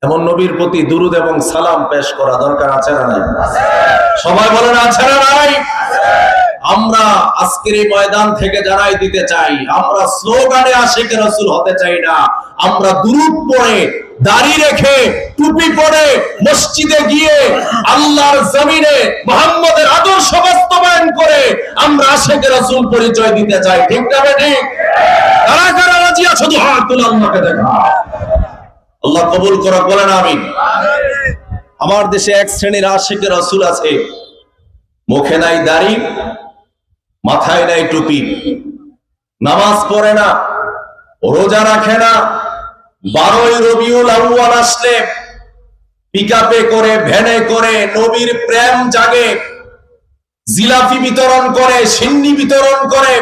এমন নবীর প্রতি দুরুদ এবং সালাম পেশ করা দরকার আছে না নাই? সবাই বলেন আছে না নাই? আমরা আজকের এই ময়দান থেকে জানাই দিতে চাই, আমরা স্লোগানে আশিক রাসূল হতে চাই না। আমরা দুরুদ পড়ে, দাড়ি রেখে, টুপি পরে মসজিদে গিয়ে আল্লাহর জমিনে মুহাম্মদের আদর্শ বাস্তবায়ন করে আমরা আশিক রাসূল পরিচয় দিতে চাই। ঠিক না ঠিক? কারা কারা রাজি আছো? হাত তুলে আল্লাহকে দেখা। আল্লাহ কবুল করুক, বলেন আমিন। আমার দেশে এক শ্রেণীর আশিক রাসূল আছে, মুখে নাই দাড়ি, মাথায় নাই টুপি, নামাজ পড়ে না, রোজা রাখে না। 12ই রবিউল আউয়াল আসলে পিকআপে করে, ভ্যানে করে নবীর প্রেম জাগে, জিলাপি বিতরণ করে, সিন্নি বিতরণ করে,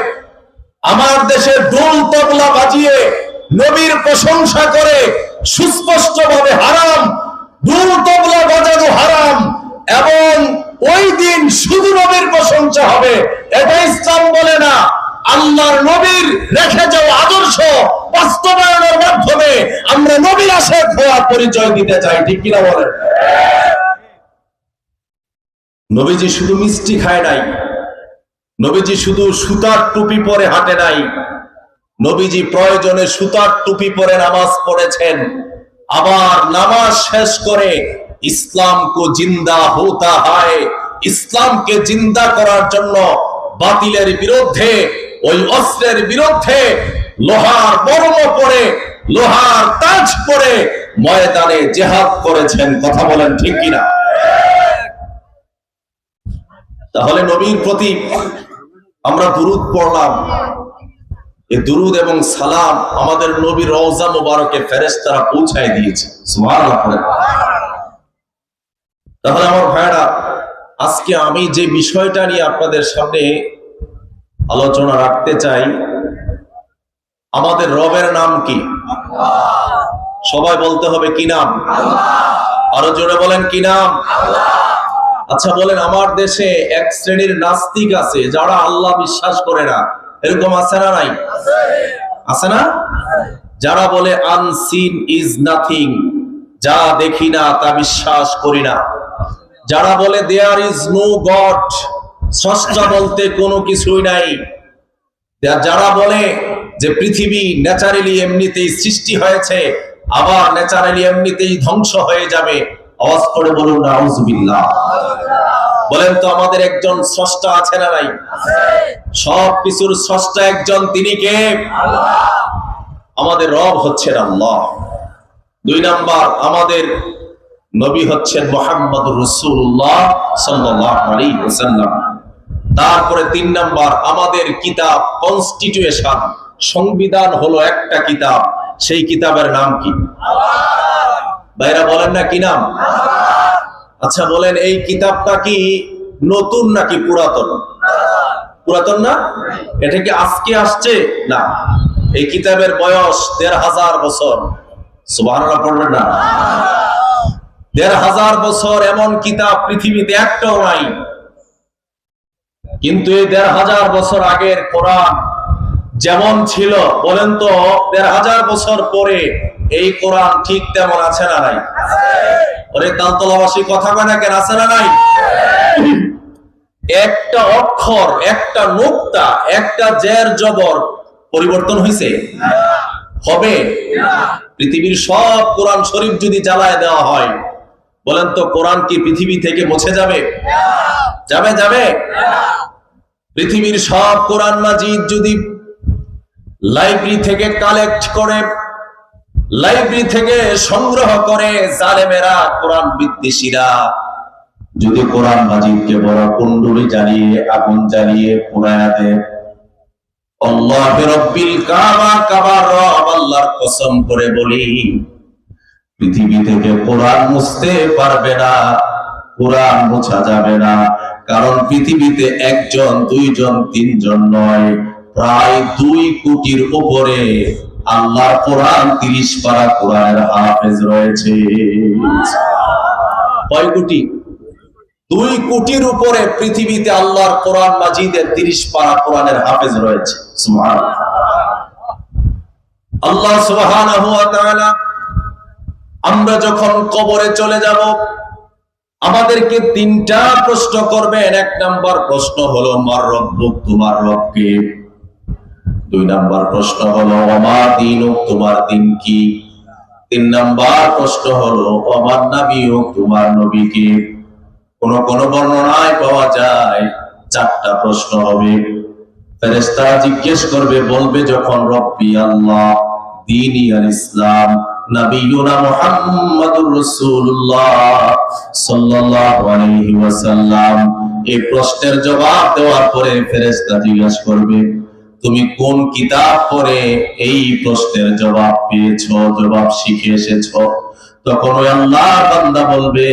আমার দেশে ঢোল তবলা বাজিয়ে নবীর প্রশংসা করে। সুস্পষ্টভাবে হারাম, ঢোল তবলা বাজানো হারাম, এবং ওই দিন শুধু নবীর প্রশংসা হবে। এটা ইসলাম বলে না। আল্লাহর নবীর রেখে যাওয়া আদর্শ বাস্তবায়নের মাধ্যমে আমরা নবীর আশিক হওয়ার পরিচয় দিতে চাই। ঠিক কিনা বলেন? নবীজি শুধু মিষ্টি খায় নাই, নবীজি শুধু সুতার টুপি পরে হাঁটে নাই, নবীজি প্রয়োজনে সুতার টুপি পরে নামাজ পড়েছেন। আবার নামাজ শেষ করে ইসলাম কো জিন্দা হোতা হয়, ইসলামকে জিন্দা করার জন্য বাতিলের বিরুদ্ধে, ওই অস্ত্রের বিরুদ্ধে লোহার বর্ম পরে, লোহার তাজ পরে ময়দানে জিহাদ করেছেন। কথা বলেন ঠিক কিনা? তাহলে নবীর প্রতি আমরা দুরুদ পড়লাম। এই দুরুদ এবং সালাম আমাদের নবীর রওজা মুবারকে ফেরেশতারা পৌঁছায় দিয়েছে। সুবহানাল্লাহ। তাহলে আমার ভাইরা, আজকে আমি যে বিষয়টা নিয়ে আপনাদের সামনে আলোচনা রাখতে চাই, আমাদের রবের নাম কি? সবাই বলতে হবে কি নাম? আরো জোরে বলেন কি নাম? আচ্ছা বলেন, আমার দেশে এক শ্রেণীর নাস্তিক আছে যারা আল্লাহ বিশ্বাস করে না, এরকম আছে না নাই? আছে না? যারা বলে আনসিন ইজ নাথিং, যা দেখি না তা বিশ্বাস করি না। যারা বলে দেয়ার ইজ নো গড, স্রষ্টা বলতে কোনো কিছুই নাই। যারা বলে যে পৃথিবী ন্যাচারালি এমনিতেই সৃষ্টি হয়েছে, আবার ন্যাচারালি এমনিতেই ধ্বংস হয়ে যাবে। আওয়াজ করে বলুন নাউজুবিল্লাহ। বলেন তো, আমাদের একজন স্রষ্টা আছে না নাই? সব কিছুর স্রষ্টা একজন, তিনি কে? আমাদের রব হচ্ছেন আল্লাহ। 2 নাম্বার, আমাদের নবী হচ্ছেন মুহাম্মদুর রাসূলুল্লাহ সাল্লাল্লাহু আলাইহি ওয়াসাল্লাম। তারপরে 3 নাম্বার, আমাদের কিতাব কনস্টিটিউশন, সংবিধান হলো একটা কিতাব, সেই কিতাবের নাম কি? ভাইরা বলেন না কি নাম? আচ্ছা বলেন, এই কিতাবটা কি নতুন নাকি পুরাতন? পুরাতন না? এটা কি আজকে আসছে? না, এই কিতাবের বয়স 1500 বছর। সুবহানাল্লাহ পড়বেন না? 1500 বছর এমন কিতাব পৃথিবীতে একটাও নাই। কিন্তু এই 1500 বছর আগের কোরআন যেমন ছিল, বলেন তো 1500 বছর পরে এই কোরআন ঠিক তেমন আছে না নাই? ওরে তালতলাবাসী কথা কয় না কেন? আছে না নাই? একটা অক্ষর, একটা নোক্তা, একটা জের জবর পরিবর্তন হয়েছে? হবে? পৃথিবীর সব কোরআন শরীফ যদি জ্বালায় দেওয়া হয়, বলেন তো কোরআন কি পৃথিবী থেকে মুছে যাবে? যাবে? যাবে? পৃথিবীর সব কোরআন মাজিদ যদি লাইব্রেরি থেকে কালেক্ট করে, লাইব্রেরি থেকে সংগ্রহ করে জালেমেরা, কোরআন বিদ্বেষীরা যদি কোরআন মাজিদকে বড় কুণ্ডলী জ্বালিয়ে, আগুন জ্বালিয়ে পোড়ায়া দেয়, আল্লাহ রাব্বিল কাবা, কাবার রব আল্লাহর কসম করে বলি, পৃথিবী থেকে কোরআন মুছতে পারবে না, কোরআন মোছা যাবে না। কারণ পৃথিবীতে 1 জন, 2 জন, 3 জন নয়, প্রায় 2 কোটির উপরে আল্লাহর কোরআন, 30 পারা কোরআনের হাফেজ রয়েছে। কয় কোটি? 2 কোটির উপরে পৃথিবীতে আল্লাহর কোরআন মাজিদের 30 পারা কোরআনের হাফেজ রয়েছে। সুবহানাল্লাহ। আল্লাহ সুবহানাহু ওয়া তাআলা আমরা যখন কবরে চলে যাব, আমাদেরকে তিনটা প্রশ্ন করবেন। এক নাম্বার প্রশ্ন হলো মার রব্বুক, তোমার রব কে? দুই নাম্বার প্রশ্ন হলো ওমা দীনুক, তোমার দিন কি? তিন নাম্বার প্রশ্ন হলো ওমান নাবিয়ুক, তোমার নবী কে? কোন কোন বর্ণনায় পাওয়া যায় চারটা প্রশ্ন হবে। ফেরেশতারা জিজ্ঞেস করবে, বলবে যখন রব্বি আল্লাহ, দীনি আল ইসলাম, নবিয়ুনা মুহাম্মাদুর রাসূলুল্লাহ সাল্লাল্লাহু আলাইহি ওয়াসাল্লাম। এই প্রশ্নের জবাব দেওয়ার পরে ফেরেশতা জিজ্ঞেস করবে, তুমি কোন কিতাব পড়ে এই প্রশ্নের জবাব পেয়েছো, জবাব শিখে এসেছো? তখন ওই আল্লাহর বান্দা বলবে,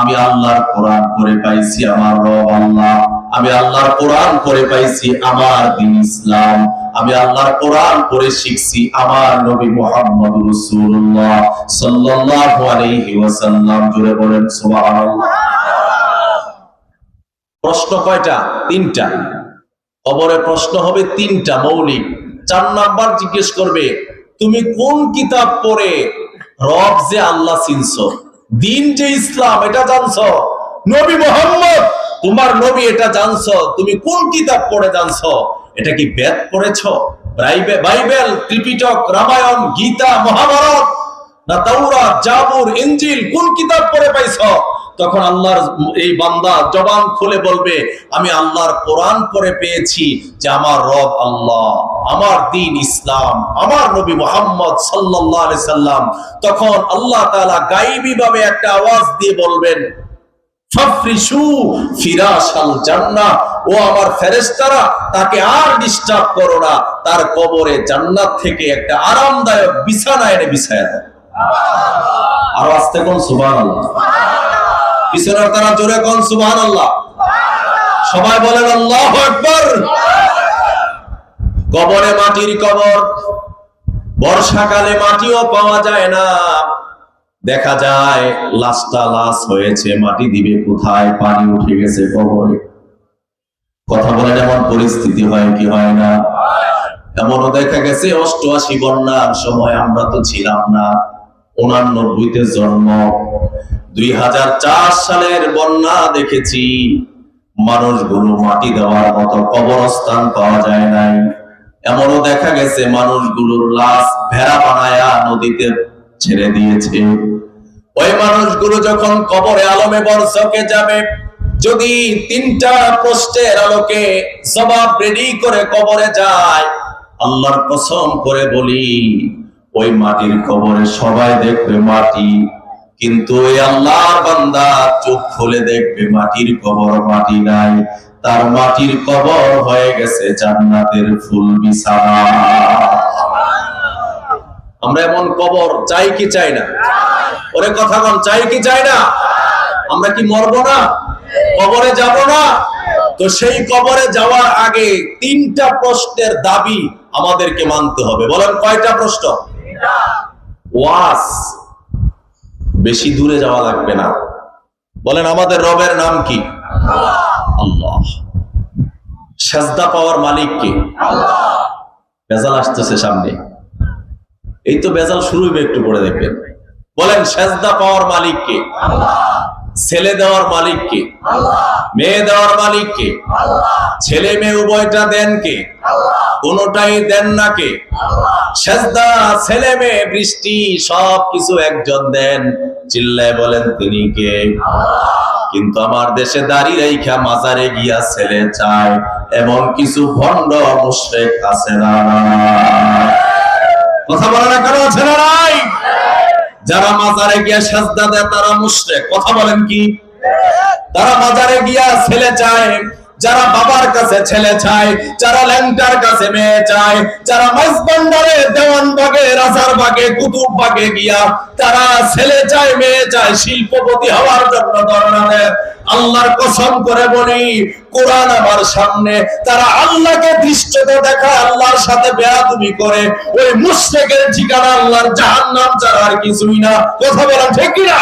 আমি আল্লাহর কোরআন পড়ে পাইছি, আমার রব আল্লাহ। আমি আল্লাহর কোরআন পড়ে পাইছি, আমার দ্বীন ইসলাম। আমি আল্লাহর কোরআন পড়ে শিখছি, আমার নবী মুহাম্মদুর রাসূলুল্লাহ সাল্লাল্লাহু আলাইহি ওয়াসাল্লাম। জোরে বলেন সুবহানাল্লাহ। প্রশ্ন কয়টা? তিনটা। কবরে প্রশ্ন হবে তিনটা মৌলিক। 4 নাম্বার জিজ্ঞেস করবে, তুমি কোন কিতাব পড়ে রব যে আল্লাহ চিনছো, দিন যে ইসলাম এটা জানছো, নবী মুহাম্মদ তোমার নবী এটা জানছো, তুমি কোন কিতাব পড়ে জানছো? এটা কি বেদ পড়েছো, বাইবেল, ত্রিপিটক, রামায়ণ, গীতা, মহাভারত, না তাওরাত, জাবুর, ইনজিল, কোন কিতাব পড়ে পাইছো? তখন আল্লাহর এই বান্দা জবান খুলে বলবে, আমি আল্লাহর কোরআন পড়ে পেয়েছি যে আমার রব আল্লাহ, আমার দ্বীন ইসলাম, আমার নবী মুহাম্মদ সাল্লাল্লাহু আলাইহি সাল্লাম। তখন আল্লাহ তাআলা গায়বী ভাবে একটা আওয়াজ দিয়ে বলবেন, ফাফরিশু ফিরাশাল জান্নাহ, ও আমার ফেরেশতারা, তাকে আর ডিস্টার্ব করো না, তার কবরে জান্নাত থেকে একটা আরামদায়ক বিছানা এনে বিছায়া দাও। আর আস্তে কোন সুবহানাল্লাহ। বিছানার তারা জোরে কোন সুবহানাল্লাহ। সবাই বলেন আল্লাহু আকবার। কবরে মাটির কবর, বর্ষাকালে মাটিও পাওয়া যায় না। দেখা যায় লাশটা লাশ হয়েছে, মাটি দিবে কোথায়? পানি উঠে গেছে কবরে। কথা বলেন, এমন পরিস্থিতি হয় কি হয় না? এমনও দেখা গেছে 88 বন্যার সময়, আমরা তো ছিলাম না, 89-তে জন্ম, 2004 সালের বন্যা দেখেছি। মানুষগুলো মাটি দেওয়ার মতো কবরস্থান পাওয়া যায় নাই। এমনও দেখা গেছে মানুষগুলোর লাশ ভেড়া বানায়া নদীতে ছেড়ে দিয়েছে। ওই মানুষগুলো যখন কবরে আলমে বরজকে যাবে, যদি 3টা প্রশ্নের আলোকে জবাব রেডি করে কবরে যায়, আল্লাহর কসম করে বলি, ওই মাটির কবরে সবাই দেখবে মাটি, কিন্তু ওই আল্লাহর বান্দা চোখ খুলে দেখবে মাটির কবর, মাটি নাই, তার মাটির কবর হয়ে গেছে জান্নাতের ফুল বিছানা। আমরা এমন কবর চাই কি চাই না? ওরে কথা বল, চাই কি চাই না? আমরা কি মরবো না? কবরে যাব না? তো সেই কবরে যাওয়ার আগে 3টা প্রশ্নের দাবি আমাদেরকে মানতে হবে। বলেন কয়টা প্রশ্ন? ওয়াজ বেশি দূরে যাওয়া লাগবে না। বলেন আমাদের রবের নাম কি? আল্লাহ। সেজদা পাওয়ার মালিক কে? আল্লাহ। বেজাল আসতেছে সামনে, এই তো বেজাল শুরু হবে, একটু পরে দেখবেন। বলেন সেজদা পাওয়ার মালিক কে? আল্লাহ। ছেলে দেওয়ার মালিক কে? আল্লাহ। মেয়ে দেওয়ার মালিক কে? আল্লাহ। ছেলে মেয়ে উভয়টা দেন কে? আল্লাহ। কোনটাই দেন না কে? আল্লাহ। সেজদা, ছেলে মেয়ে, বৃষ্টি, সবকিছু একজন দেন। চিল্লায় বলেন তিনি কে? আল্লাহ। কিন্তু আমার দেশে দাঁড়িয়ে রাইখা মাজারে গিয়া ছেলে চায়, এমন কিছু ভণ্ড মুশরিক আছে না? কথা বলে না কেন? আছে না নাই? যারা মাজারে গিয়া সেজদা দেয় তারা মুশরিক। কথা বলেন কি? তারা মাজারে গিয়া ছেলে চায়, যারা বাবার কাছে ছেলে চায়, যারা ল্যাংটার কাছে মেয়ে চায়, যারা মাইজবান্ডারে, দেওয়ানবাগে, রাজারবাগে, কুতুববাগে গিয়া তারা ছেলে চায়, মেয়ে চায়, শিল্পপতি হওয়ার জন্য ধর্ণা দেয়। আল্লাহর কসম করে বলি, কোরআন আমার সামনে, তারা আল্লাহকে দৃষ্টতা দেখায়, আল্লাহর সাথে বেয়াদবি করে, ওই মুশরিকের ঠিকানা আল্লাহর জাহান্নাম ছাড়া আর কিছুই না। কথা বলেন ঠিক কি না?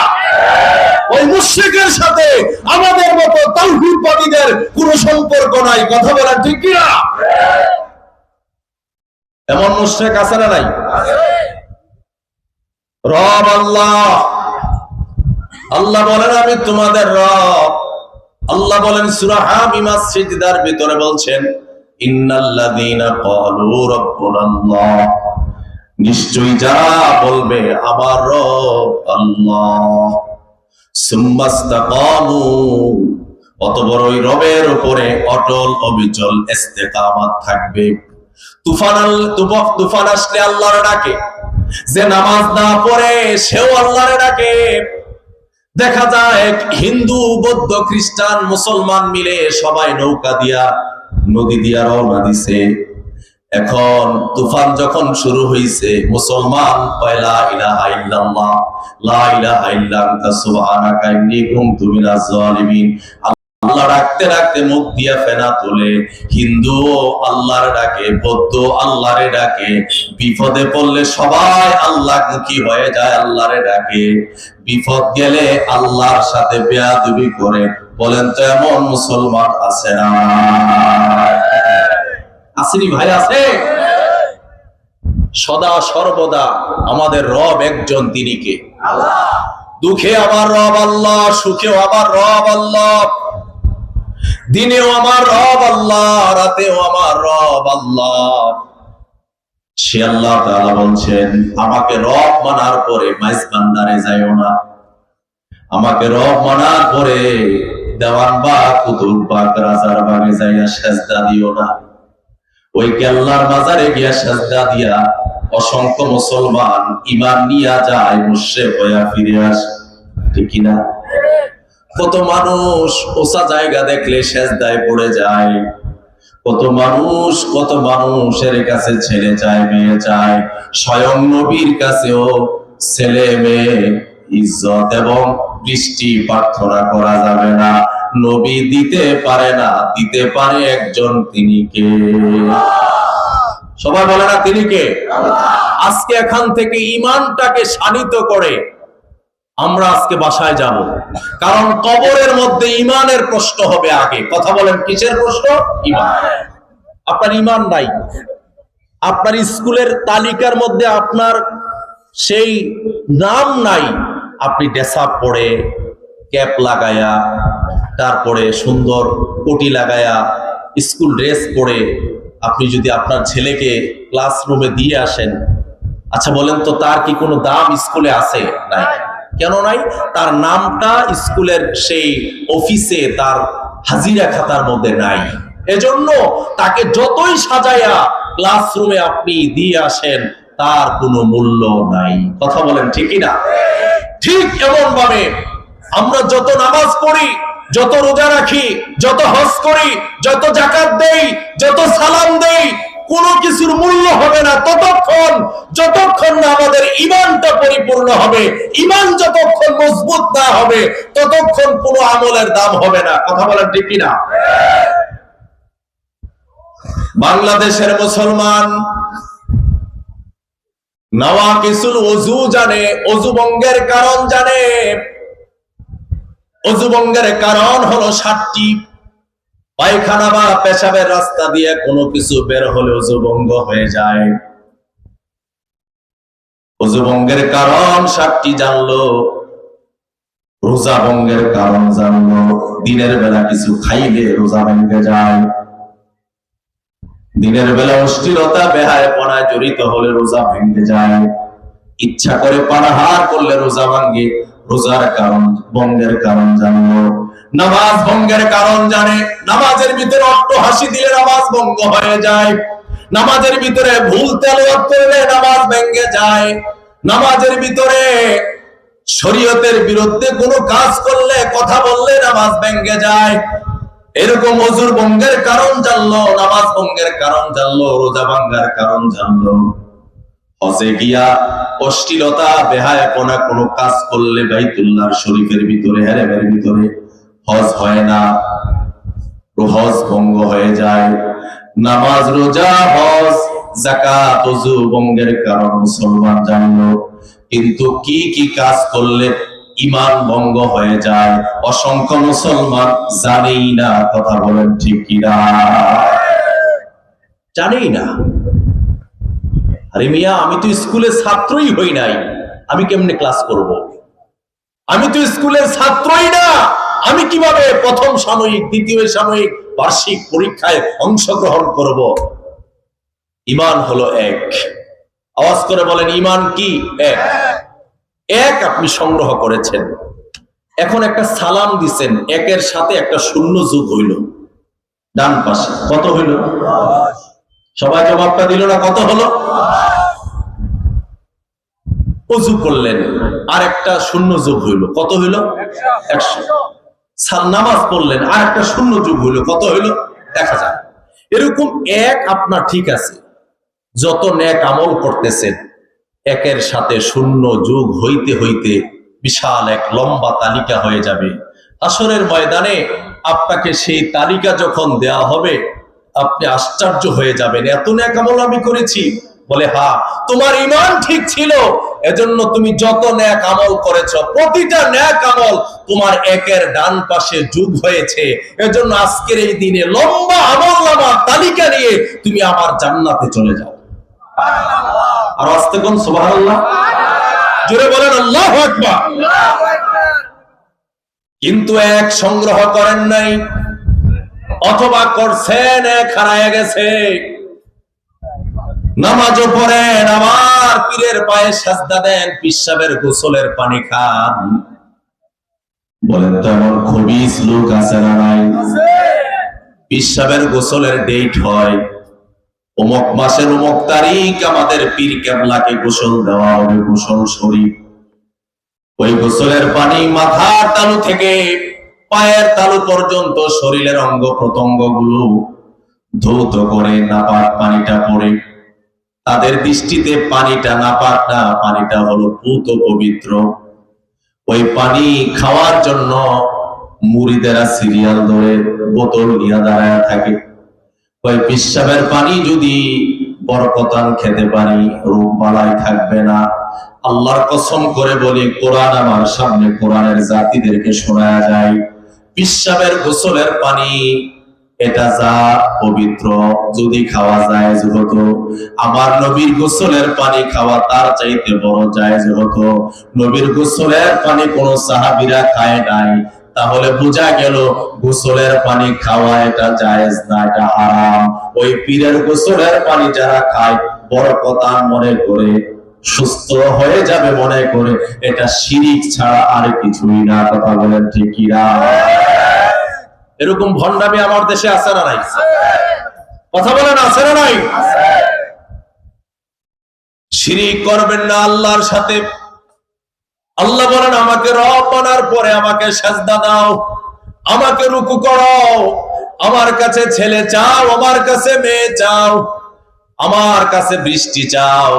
ওই মুশরিকের সাথে আমাদের মতো তাওহীদবাদীদের কোনো সম্পর্ক নাই। কথা বলেন ঠিক কি না? এমন মুশরিক আছে না নাই? রব আল্লাহ। আল্লাহ বলেন আমি তোমাদের রব। আল্লাহ বলেন সূরা হামিমাস সিজদার ভিতরে বলছেন ইন্নাল্লাযীনা ক্বালু রাব্বুনাল্লাহ, নিশ্চয়ই যারা বলবে আমার রব আল্লাহ, সুম্মাস্তাকামু, অতঃপর ওই রবের উপরে অটল অবিচল ইস্তেকামাত থাকবে। তুফান আসলে আল্লাহর ডাকে, যে নামাজ না পড়ে সেও আল্লাহর ডাকে। দেখা যায় হিন্দু বৌদ্ধ খ্রিস্টান মুসলমান মিলে সবাই নৌকা দিয়া নদী দিয়া রওনা দিছে। এখন তুফান যখন শুরু হইছে, মুসলমান লা ইলাহা ইল্লাল্লাহ লা ইলাহা ইল্লা আনতা সুবহানাকা ইন্নী কুনতু মিনাজ জালিমিন আল্লাহ ডাকতে ডাকতে মুখ দিয়া ফেনা তোলে। হিন্দু আল্লাহর ডাকে, বৌদ্ধ আল্লাহরে ডাকে। বিপদে পড়লে সবাই আল্লাহমুখী হয়ে যায়, আল্লাহরে ডাকে। বিপদ গেলে আল্লাহর সাথে বেয়াদবি করে। বলেন তো এমন মুসলমান আছে না? আসেনি ভাই? আছে। সদা সর্বদা আমাদের রব একজন, তিনি কে? আল্লাহ। দুঃখে আমার রব আল্লাহ, সুখেও আমার রব আল্লাহ, দিনেও আমার রব আল্লাহ, রাতেও আমার রব আল্লাহ। সে আল্লাহ তাআলা বলছেন আমাকে রব মানার পরে মাইজ বান্দারে যাইও না, আমাকে রব মানার পরে দেওয়ান বা কুতুব বা রাজার বাগে যাইয়া সেজদা দিও না। ওই আল্লাহর মাজারে গিয়া সেজদা দিয়া অসংখ্য মুসলমান ঈমান নিয়া যায়, মুশরিক হইয়া ফিরে আসে, ঠিক কি না? কত মানুষ ওসা জায়গা দেখলে সেজদায় পড়ে যায়। কত মানুষের কাছে ছেলে চায়, মেয়ে চায়। স্বয়ং নবীর কাছেও ছেলে মেয়ে, ইজ্জত এবং বৃষ্টি প্রার্থনা করা যাবে না। নবী দিতে পারে না, দিতে পারে একজন, তিনি কে? সবাই বলে না তিনি কে? আজকে এখান থেকে ঈমানটাকে শানিত করে আমরা আজকে বাসায় যাব, কারণ কবরের মধ্যে ঈমানের প্রশ্ন হবে আগে। কথা বলেন, কিসের প্রশ্ন? ঈমান। আপনার ঈমান নাই, আপনার স্কুলের তালিকার মধ্যে আপনার সেই নাম নাই, আপনি ড্রেসআপ পরে ক্যাপ লাগায়া, তারপরে সুন্দর কোটি লাগায়া, স্কুল ড্রেস পরে আপনি যদি আপনার ছেলেকে ক্লাসরুমে দিয়ে আসেন, আচ্ছা বলেন তো তার কি কোনো দাম স্কুলে আছে? নাই। কেন নাই? তার নামটা স্কুলের সেই অফিসে তার হাজিরা খাতার মধ্যে নাই। এজন্য তাকে যতই সাজায়া ক্লাসরুমে আপনি দিয়ে আসেন, তার কোনো মূল্য নাই। কথা বলেন ঠিকই না? ঠিক এমন ভাবে আমরা যত নামাজ পড়ি, যত রোজা রাখি, যত হজ করি, যত যাকাত দেই, যত সালাম দেই, কোনো কিছুর মূল্য হবে না যতক্ষণ না আমাদের ঈমানটা পরিপূর্ণ হবে। ঈমান যতক্ষণ মজবুত না হবে, ততক্ষণ কোনো আমলের দাম হবে না। কথা বলেন ঠিক কিনা? বাংলাদেশের মুসলমান নওয়াকিসুল ওযু জানে, ওযু ভঙ্গের কারণ জানে। ওযু ভঙ্গের কারণ হলো ৭টি। পায়খানা বা পেশাবের রাস্তা দিয়ে কোনো কিছু বের হলে ওযু ভঙ্গ হয়ে যায়। ওযু ভঙ্গের কারণ ৭টি জানলো, রোজা ভঙ্গের কারণ জানলো। দিনের বেলা কিছু খাইলে রোজা ভেঙে যায়। দিনের বেলা অশ্লীলতা বেহায়াপনায় জড়িত হলে রোজা ভেঙে যায়। ইচ্ছা করে পানাহার করলে রোজা ভাঙে। রোজার কারণ ভঙ্গের কারণ জানলো। নামাজ ভঙ্গের কারণ জানে। নামাজের ভিতরে অট্টহাসি দিলে নামাজ ভঙ্গ হয়ে যায়। নামাজের ভিতরে ভুল তেলাওয়াত করলে নামাজ ভেঙে যায়। নামাজের ভিতরে শরীয়তের বিরুদ্ধে কোনো কাজ করলে, কথা বললে নামাজ ভেঙে যায়। এরকম ওযুর ভঙ্গের কারণ জানলো, নামাজ ভঙ্গের কারণ জানলো, রোজা ভাঙার কারণ জানলো। হজে গিয়া অশ্লীলতা বেহায়াপনা কোনো কাজ করলে বাইতুল্লাহর শরীফের ভিতরে, হেরেমের ভিতরে হজ হয় না, হজ ভঙ্গ হয়ে যায়। নামাজ, রোজা, হজ, যাকাত, ওযু ভঙ্গের কারণ মুসলমান জানলো, কিন্তু কি কি কাজ করলে ঈমান ভঙ্গ হয়ে যায় অসংখ্য মুসলমান জানেই না। কথা বলেন ঠিক কিনা? জানেই না। আরে মিয়া, আমি তো স্কুলে ছাত্রই হই নাই, আমি কেমনে ক্লাস করব? আমি তো স্কুলের ছাত্রই না, আমি কিভাবে প্রথম সাময়িক, দ্বিতীয় সাময়িক, বার্ষিক পরীক্ষায় অংশগ্রহণ করব? ঈমান হলো এক। আওয়াজ করে বলেন, ঈমান কি? এক। এক আপনি সংগ্রহ করেছেন। এখন একটা সালাম দিছেন, একের সাথে একটা শূন্য যোগ হইল ডান পাশে, কত হইল? সবাই জবাবটা দিল না? কত হলো? ওযু করলেন, আর একটা শূন্য যোগ হইল, কত হইল? 100। নামাজ পড়লেন, আর একটা শূন্য যোগ হইল, কত হইল? 1000। এরকম এক আপনার ঠিক আছে। যত নেক আমল করতেছেন, একের সাথে শূন্য যোগ হইতে হইতে বিশাল এক লম্বা তালিকা হয়ে যাবে। হাসরের ময়দানে আপনাকে সেই তালিকা যখন দেয়া হবে, আপনি আশ্চর্য হয়ে যাবেন, এত নেক আমল আমি করেছি। বলে, হ্যাঁ, তোমার ঈমান ঠিক ছিল, এজন্য তুমি যত নেক আমল করেছো, প্রতিটা নেক আমল তোমার একের ডান পাশে যোগ হয়েছে। এজন্য আজকের এই দিনে লম্বা আমলনামার তালিকা নিয়ে তুমি আমার জান্নাতে চলে যাও। আর আস্তে কোন সুবহানাল্লাহ, জোরে বলেন আল্লাহু আকবার। কিন্তু এক সংগ্রহ করেন নাই, অথবা করছেন এক হারায় গেছে। নামাজও পড়েন, আমার পীরের পায়ে সাজদা দেন, পিশাবের গোসলের পানি খান। বলেন তো এমন খবিস লোক আছে না নাই? পিশাবের গোসলের ডেট হয়, অমুক মাসের অমুক তারিখ আমাদের পীর কেবলাকে গোসল দেওয়া হবে, গোসল শরীফ। ওই গোসলের পানি মাথার তালু থেকে পায়ের তালু পর্যন্ত শরীরের অঙ্গ প্রত্যঙ্গ গুলো ধৌত করে নাপাক পানিটা পড়ে। তাদের দৃষ্টিতে পানিটা নাপাক না, পানিটা হলো পূত পবিত্র। ওই পানি খাওয়ার জন্য মুরিদেরা সিরিয়াল ধরে বোতল নিয়ে দাঁড়ায় থাকে। ওই পিশাবের পানি যদি বরকতান খেতে পারি, রোগ বালাই থাকবে না। আল্লাহর কসম করে বলি, কোরআন আমার সামনে, কোরআনের জাতিদেরকে শোনায়া যায়, পিশাবের গোসলের পানি এটা যা পবিত্র, যদি খাওয়া যায় হতো, আমার নবীর গোসলের পানি খাওয়া তার চাইতে বড় জায়েজ হতো। নবীর গোসলের পানি কোন সাহাবীরা খায় নাই, তাহলে বোঝা গেল গোসলের পানি খাওয়া এটা জায়েজ না, এটা হারাম। ওই পীরের গোসলের পানি যারা খায় বরকতান মনে করে, সুস্থ হয়ে যাবে মনে করে, এটা শিরিক ছাড়া আর কিছুই না। কথা বলেন ঠিক কি না? এরকম ভণ্ডামি আমার দেশে আছে না নাই? কথা বলেন, আছে না নাই? শিরিক করবেন না আল্লাহর সাথে। আল্লাহ বলেন, আমাকে রব মানার পরে আমাকে সাজদা দাও, আমাকে রুকু করো, আমার কাছে ছেলে চাও, আমার কাছে মেয়ে চাও, আমার কাছে বৃষ্টি চাও।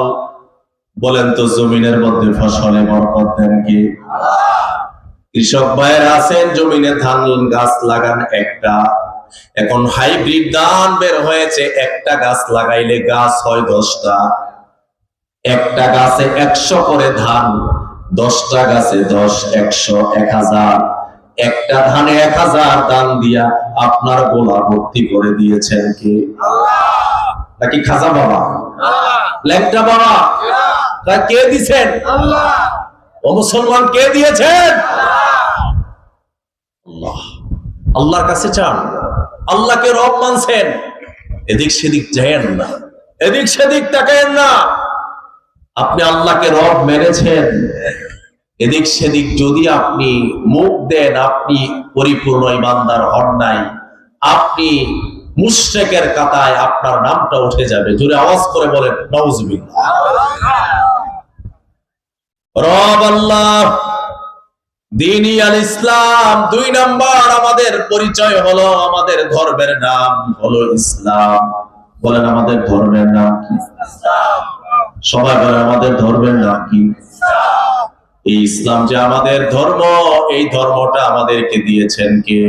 বলেন তো জমিনের মধ্যে ফসলে বরকত দেন কি? কৃষক ভাইয়েরা আছেন, জমিনে ধান গাছ লাগান একটা, এখন হাইব্রিড ধান বের হয়েছে, একটা গাছ লাগাইলে গাছ হয় 10টা, একটা গাছে 100 করে ধান, 10টা গাছে 10, 100, 1000, একটা ধানে 1000 দান দিয়া আপনার গোলা ভর্তি করে দিয়েছেন কে? নাকি খাজা বাবা, ল্যাংটা বাবা? কে দিছেন? ও মুসলমান, কে দিয়েছেন? আল্লাহ। আল্লাহর কাছে চান, আল্লাহকে রব মানছেন, এদিক সেদিক যায়েন না, এদিক সেদিক তাকায়েন না। আপনি আল্লাহকে রব মেনেছেন, এদিক সেদিক যদি আপনি মুখ দেন, আপনি পরিপূর্ণ ঈমানদার হন নাই, আপনি মুশরিকের কাতায় আপনার নামটা উঠে যাবে। জোরে আওয়াজ করে বলেন নাউজুবিল্লাহ। রব আল্লাহ, দ্বীনি আল ইসলাম। 2 নাম্বার আমাদের পরিচয় হলো, আমাদের ধর্মের নাম হলো ইসলাম। বলেন আমাদের ধর্মের নাম কি? সবাই বলেন আমাদের ধর্মের নাম কি? এই ইসলাম যে আমাদের ধর্ম, এই ধর্মটা আমাদেরকে দিয়েছেন কে?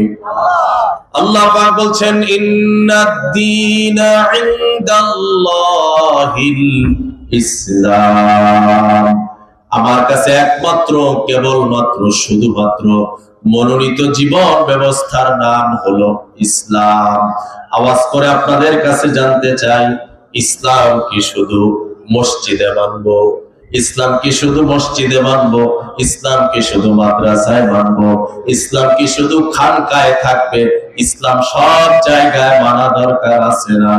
আল্লাহ পাক বলছেন, ইন্নাদ-দীনা ইনদাল্লাহিল ইসলাম। আমার কাছে একমাত্র, কেবলমাত্র, শুধুমাত্র মনোনীত জীবন ব্যবস্থার নাম হলো ইসলাম। আওয়াজ করে আপনাদের কাছে জানতে চাই, ইসলাম কি শুধু মসজিদে মানবো? ইসলাম কি শুধু মসজিদে মানবো, ইসলাম কি শুধু মাদ্রাসায় মানবো, ইসলাম কি শুধু খানকায় থাকবে? ইসলাম সব জায়গায় মানা দরকার আছে না?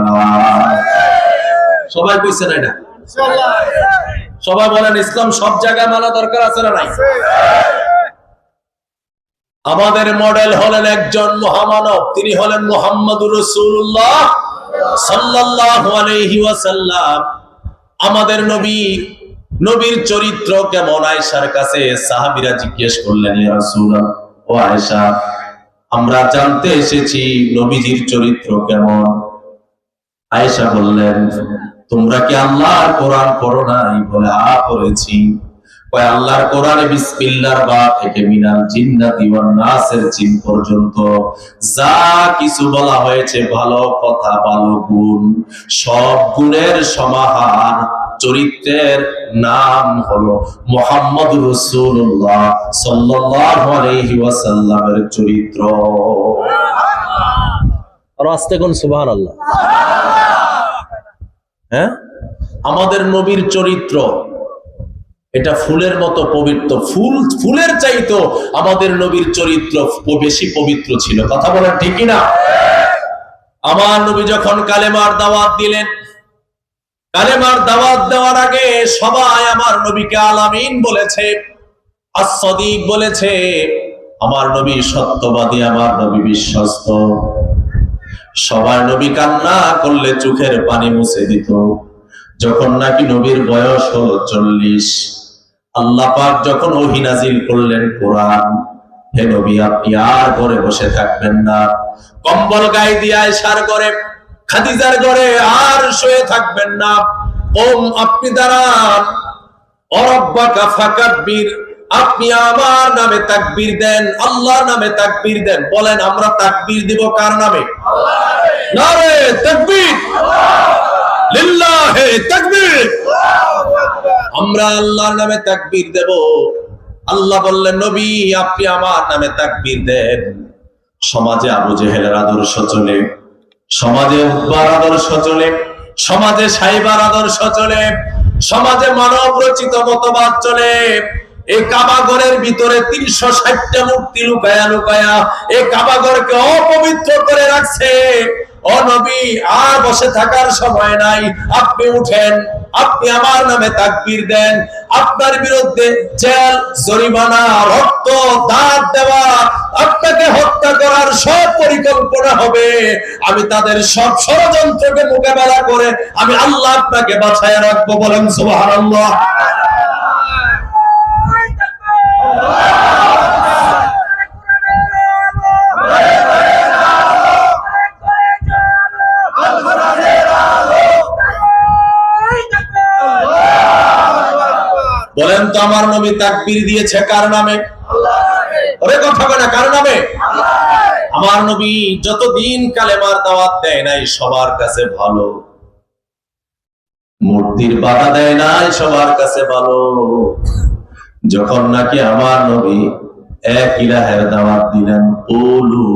সবাই কইছে না? সবাই বলেন ইসলাম সব জায়গায় মানা দরকার আছে না নাই? আমাদের মডেল হলেন একজন মহামানব, তিনি হলেন মুহাম্মদুর রাসূলুল্লাহ সাল্লাল্লাহু আলাইহি ওয়াসাল্লাম। আমাদের নবীর চরিত্র কেমন? আয়েশার কাছে সাহাবীরা জিজ্ঞেস করলেন, ইয়া রাসূলুল্লাহ, ও আয়েশা, আমরা জানতে এসেছি নবীজির চরিত্র কেমন। আয়েশা বললেন, তোমরা কি আল্লাহর কোরআন পড়ো নাই? বলে, হ্যাঁ পড়েছি। কয়, আল্লাহর কোরআনে বিসমিল্লাহর বা থেকে মিনাল জিন্নাতি ওয়ান নাসের জিন পর্যন্ত যা কিছু বলা হয়েছে, ভালো কথা, ভালো গুণ, সব গুণের সমাহার, চরিত্রের নাম হলো মুহাম্মদুর রাসূলুল্লাহ সাল্লাল্লাহু আলাইহি ওয়াসাল্লামের চরিত্র। আর আস্তে কোন সুবহানাল্লাহ। হ্যাঁ, আমাদের নবীর চরিত্র এটা ফুলের মতো পবিত্র। ফুলের চাইতো আমাদের নবীর চরিত্র বেশি পবিত্র ছিল। কথা বলেন ঠিক কিনা? আমার নবী যখন কালেমার দাওয়াত দিলেন, কালেমার দাওয়াত দেওয়ার আগে সবাই আমার নবীকে আলামিন বলেছে, as-সাদিক বলেছে। আমার নবী সত্যবাদী, আমার নবী বিশ্বস্ত। সবার নবী কান্না করলে চোখের পানি মুছে দিত। যখন নাকি নবীর বয়স হলো 40, আল্লাহ পাক যখন ওহী নাজিল করলেন কোরআন, হে নবী, আপনি আর ঘরে বসে থাকবেন না, কম্বল গায়ে দিয়ে আয়েশার ঘরে, খাদিজার ঘরে আর শুয়ে থাকবেন না। আপনি দাঁড়ান, অরব্বাকা ফাকাব্বির, আপনি আমার নামে তাকবীর দেন, আল্লাহর নামে তাকবীর দেন। বলেন, আমরা তাকবীর দিব কার নামে? নারে তাকবীর, লিল্লাহি তাকবীর। আমরা আল্লাহর নামে তাকবীর দেব। আল্লাহ বললেন, নবী, আপনি আমার নামে তাকবীর দেন। সমাজে আবু জেহেলের আদর্শ চলে, সমাজে উতবার আদর্শ চলে, সমাজে সাইবার আদর্শ চলে, সমাজে মানব রচিত মতবাদ চলে। এই কাবাগরের ভিতরে 360টা মূর্তি লুকায়া লুকায়া এই কাবাগরকে অপবিত্র করে রাখছে। ও নবী, আর বসে থাকার সময় নাই, আপনি উঠেন, আপনি আমার নামে তাকবীর দেন। আপনার বিরুদ্ধে জেল, জরিমানা, রক্ত, দাঁত দেওয়া, আপনাকে হত্যা করার সব পরিকল্পনা হবে। আমি তাদের সব ষড়যন্ত্রকে মোকাবেলা করে আমি আল্লাহ আপনাকে বাঁচায় রাখবো। বলেন সুবহানাল্লাহ। বলেন তো, আমার নবী তাকবীর দিয়েছে কার নামে? ওরে কথা বলে, কার নামে? আমার নবী যতদিন কালেমার দাওয়াত দেয় নাই সবার কাছে ভালো, মূর্তির বাধা দেয় নাই সবার কাছে ভালো। যখন নাকি আমার নবী এক ইলাহের দাওয়াত দিলেন, কুলু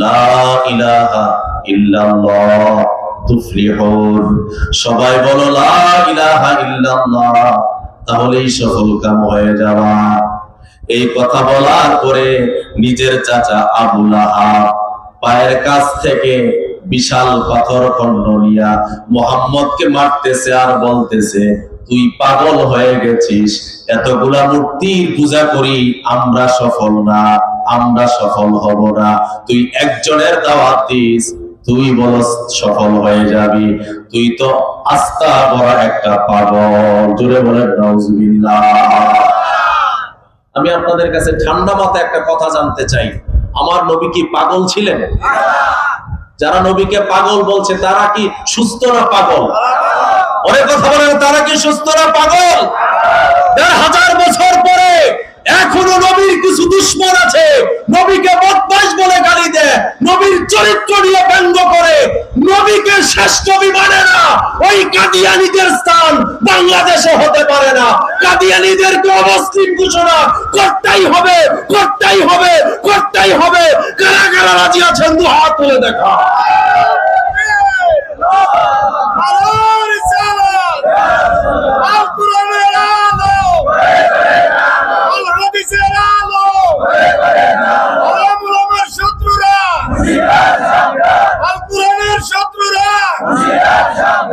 লা ইলাহা ইল্লাল্লাহ তুফলিহুন, সবাই বলো লা ইলাহা ইল্লাল্লাহ, তাহলেই সফল কাম হয়ে যাওয়া। এই কথা বলার পরে নিজের চাচা আবু লাহাব পায়ের কাছ থেকে বিশাল পাথর খন্ড নিয়া মুহাম্মদকে মারতেছে আর বলতেছে, তুই পাগল হয়ে গেছিস, এতগুলা মূর্তির পূজা করি, আমরা সফল না, আমরা সফল হব না। তুই একজনের দাওয়াত দিস, তুই বলস সফল হয়ে যাবি, তুই তো আস্তা বড় একটা পাগল। জোরে বলেন নাউজুবিল্লাহ। আমি আপনাদের কাছে ঠান্ডা মাথায় একটা কথা জানতে চাই, আমার নবী কি পাগল ছিলেন? যারা নবীকে পাগল বলছে তারা কি সুস্থ না পাগল? অনেক কথা বলেন, তারা কি সুস্থ না পাগল? 1000 বছর পরে এখনো নবীর কিছু দুশমন আছে, নবীকে বদমাশ বলে গালি দেয়, নবীর চরিত্র নিয়ে ব্যঙ্গ করে, নবীকে শ্রেষ্ঠ নবী মানে না। ওই কাদিয়ানীদের স্থান বাংলাদেশে হতে পারে না। কাদিয়ানীদেরকে অমুসলিম ঘোষণা করতেই হবে, করতেই হবে, করতেই হবে। কারা কারা রাজি আছেন? দু হাত তুলে দেখা। ওলামার শত্রুরা, আল কোরআনের শত্রুরা,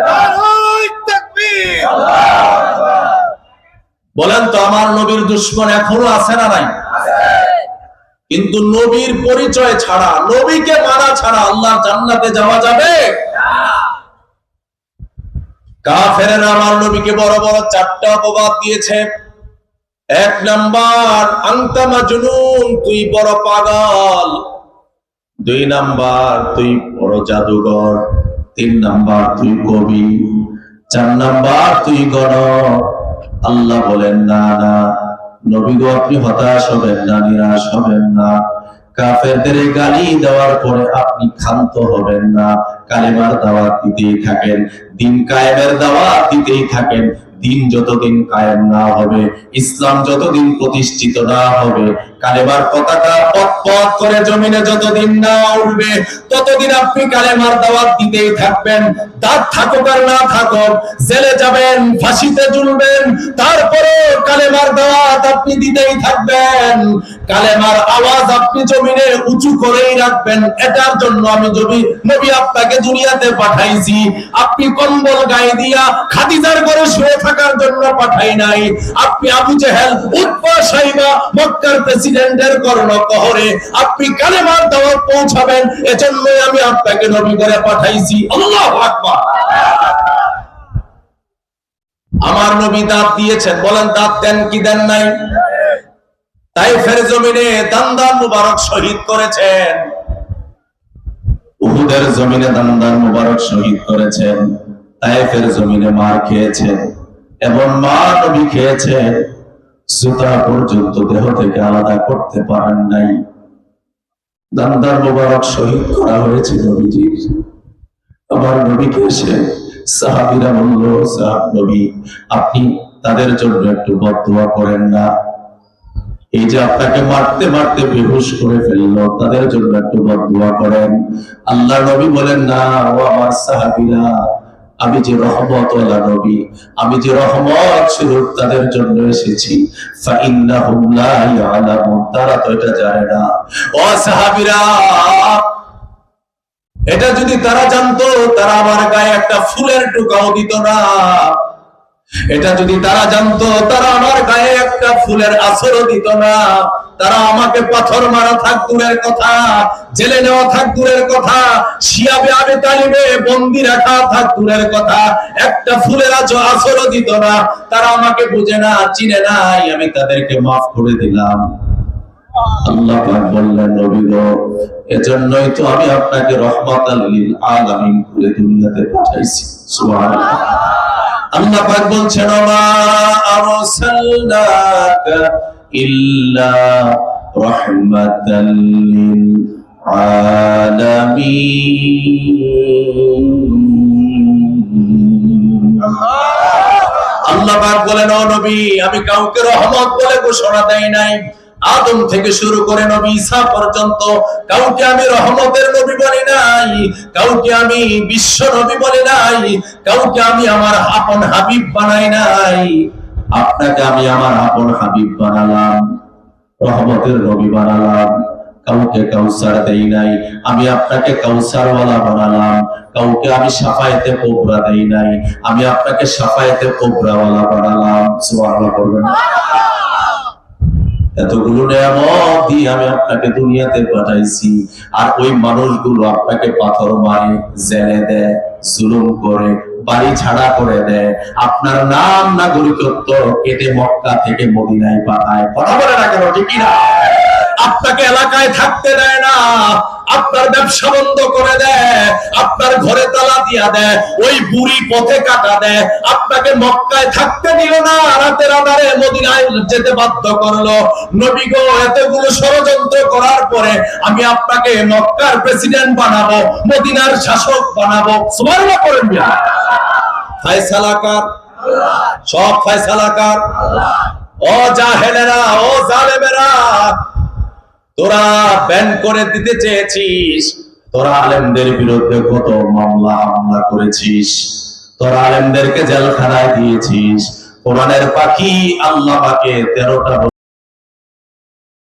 নারায়ে তাকবীর। বলেন তো আমার নবীর দুশমন এখনো আছে না নাই? কিন্তু নবীর পরিচয় ছাড়া, নবীকে মানা ছাড়া আল্লাহর জান্নাতে যাওয়া যাবে? কাফেরেরা আমার নবীকে বড় বড় চারটা অপবাদ দিয়েছে। এক নাম্বার, আনতা মাজনুন, তুই বড় পাগল। দুই নাম্বার, তুই বড় জাদুঘর। তিন নাম্বার, তুই কবি। চার নাম্বার, তুই গণক। আল্লাহ বলেন না না নবী গো, আপনি হতাশ হবেন না, নিরাশ হবেন না। কাফেরদের গালি দেওয়ার পরে আপনি ক্ষান্ত হবেন না। কালেমার দাওয়াত দিতেই থাকেন, দিন কায়েমের দাওয়াত দিতেই থাকেন। দিন যতদিন কায়েম না হবে, ইসলাম যতদিন প্রতিষ্ঠিত না হবে, কালেমার পতাকা পথ পথ করে জমিনে যতদিন না উঠবে, ততদিন আপনি কালেমার দাওয়াত দিতেই থাকবেন। দাঁত থাকুক আর না থাকুক, জেলে যাবেন, ফাঁসিতে ঝুলবেন, তারপরে কালেমার দাওয়াত আপনি দিতেই থাকবেন। কালেমার আওয়াজ আপনি জমিনে উঁচু করেই রাখবেন। এটার জন্য আমি নবী আপনাকে দুনিয়াতে পাঠাইছি। আপনি কম্বল গায়ে দিয়া খাদিজার ঘরে শুয়ে থাকার জন্য পাঠাই নাই। আপনি আবু জেহেল, উতবা, সাইবা, মক্কার প্রেসিডেন্টের কর্ণকহরে আপনি কালেমার দাওয়াত পৌঁছাবেন, এজন্যই আমি আপনাকে নবী করে পাঠাইছি। আল্লাহু আকবার। আমার নবী দাঁত দিয়েছেন, বলেন দাঁত দেন কি দেন নাই? তাইফের জমিনে দান্দান মুবারক শহীদ করেছেন, উহুদের জমিনে দান্দান মুবারক শহীদ করেছেন, তাইফের জমিনে মার খেয়েছেন, এবং মা নবী খেয়েছেন, সুতা পর্যন্ত দেহ থেকে আলাদা করতে পারেন নাই। দান্দান মুবারক শহীদ করা হয়েছে নবীজির। আমার নবীকে এসে সাহাবীরা বলল, সাহাব নবী, আপনি তাদের জন্য একটু বদদুয়া করেন না। এই যে আপনাকে মারতে মারতে বেহুশ করে ফেললো, তাদের জন্য একটু বদদুয়া করেন। আল্লাহ নবী বলেন, না ও আমার সাহাবীরা, আমি যে রহমত ওয়ালা নবী, আমি যে রহমত স্বরূপ তাদের জন্য এসেছি। ফাইন্নাহুম লা ইয়ালামুন, তারা তো এটা জানে না। ও সাহাবীরা, এটা যদি তারা জানতো, তারা আমার গায়ে একটা ফুলের টুকাও দিত না। এটা যদি তারা জানতো, তারা আমার গায়ে একটা ফুলের আছরও দিত না। তারা আমাকে পাথর মারা থাক দূরের কথা, জেলে নেওয়া থাক দূরের কথা, শিয়াবে আবি তালিবে বন্দি রাখা থাক দূরের কথা, একটা ফুলের আছরও দিত না। তারা আমাকে বুঝে না, চিনে নাই, আমি তাদেরকে মাফ করে দিলাম। আল্লাহ পাক বললেন, নবী গো, এজন্যই তো আমি আপনাকে রাহমাতাল লিল আলামিন করে দুনিয়াতে পাঠাইছি। সুবহানাল্লাহ। আল্লাহ পাক বলছেন, মা আরসালনাকা ইল্লা রাহমাতাল লিল আলামিন। আল্লাহ পাক বলেন, ও নবী, আমি কাউকে রহমত বলে ঘোষণা দেই নাই। আদম থেকে শুরু করে নবী ঈসা পর্যন্ত কাউকে আমি রহমতের নবী বলি নাই, কাউকে আমি বিশ্ব নবী বলি নাই, কাউকে আমি আমার আপন হাবিব বানাই নাই। আপনাকে আমি আমার আপন হাবিব বানালাম, রহমতের নবী বানালাম। কাউকে কাউসার দেই নাই, আমি আপনাকে কাউসারওয়ালা বানালাম। কাউকে আমি শাফায়েতে কোবরা দেই নাই, আমি আপনাকে শাফায়েতে কোবরাওয়ালা বানালাম। সুবহানাল্লাহ বলবেন। এতগুলো নিয়ামত দিয়ে আমি আপনাকে দুনিয়াতে পাঠাইছি, আর ওই মানুষগুলো আপনাকে পাথর মারে, জেলে দেয়, জুলুম করে, বাড়ি ছাড়া করে দেয়, আপনার নাম নাগরিকত্ব কেটে মক্কা থেকে মদিনায় পাঠায়। কথা বলে না কেন, ঠিক না? আপনাকে এলাকায় থাকতে দেয় না, আপনার ব্যবসা বন্ধ করে দেয়, আপনার ঘরে তালা দিয়া দেয়, ওই বুড়ি পথে কাটা দেয়, আপনাকে মক্কায় থাকতে দিল না, রাতের আধারে মদিনায় যেতে বাধ্য করলো। নবী গো, এতগুলো ষড়যন্ত্র করার পরে আমি আপনাকে মক্কার প্রেসিডেন্ট বানাবো, মদিনার শাসক বানাবো। সুবহানাল্লাহ করেন না? ফয়সালা কার? সব ফয়সালা কার? ও জাহেলেরা, ও জালেমেরা, তোরা ব্যান করে দিতে চেয়েছিস, তোরা আলেমদের বিরুদ্ধে কত মামলা হামলা করেছিস, তোরা আলেমদেরকে জেলখানায় দিয়েছিস। কোরআনের পাখি আল্লাহ পাকে 13টা